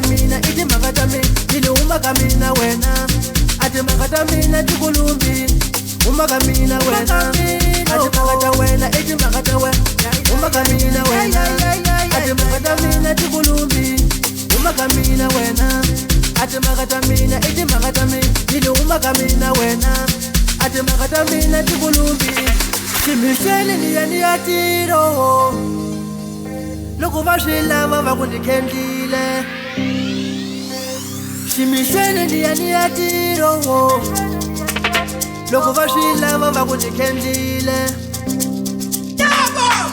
mina iti mhaka mina tili huma ka mina wena ati mhaka ta mina tikulumbi huma ka mina wena ati mhaka ta wena iti mhaka ta wena huma ka mina wena ati mhaka ta mina tikulumbi huma ka mina wena ati mhaka ta mina iti mhaka ta mina tili huma ka mina wena ati mhaka ta mina tikulumbi timisheni ni ya tiro loko va swi lava va ku ni khendlile ximixweni ni ya tiro loko va swi lava va ku ni khendlile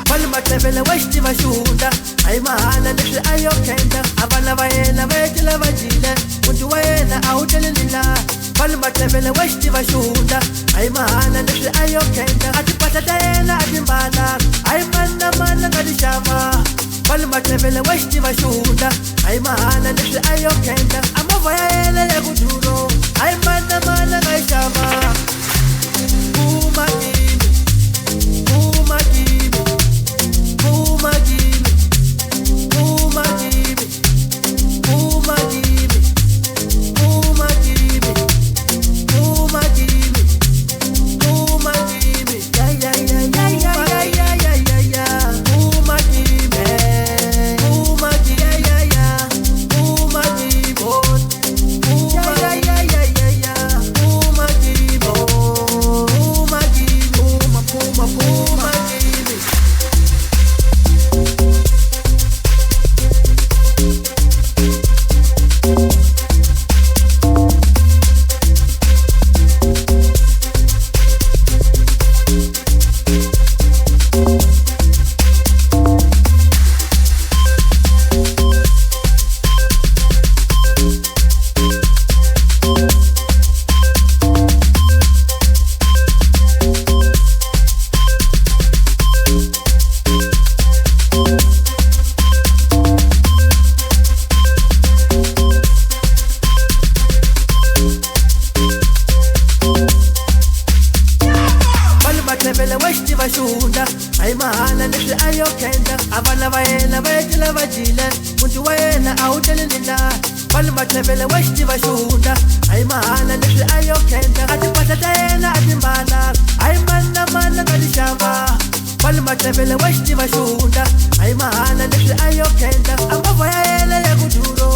vale matlevele wa xitiva xihundla a hi mahala leswi a yo khenda a vana va yena va etlela va dyile muti wa yena a wu tlele ni laha vale matlevele wa xitiva xihundla a hi mahala leswi a yo khenda a timpahla ta yena a timbala a hi mani na mani nga ti xava vale matlevele wa xitiva xihundla a hi mahala leswi a yo khenda a movha ya yena ya ku duro a hi mani na mani nga yi xava xihundla a hi mahala leswi a yo khenda a vana va yena va etlela va dyile muti wa yena a wu tlele ni laha vale matlevele wa xitiva xihundla a hi mahala leswi a yo khenda a timpahla ta yena a timbala a hi mani na mani nga ti xava vale matlevele wa xitiva xihundla a hi mahala leswi a yo khenda a movha ya yena ya ku duro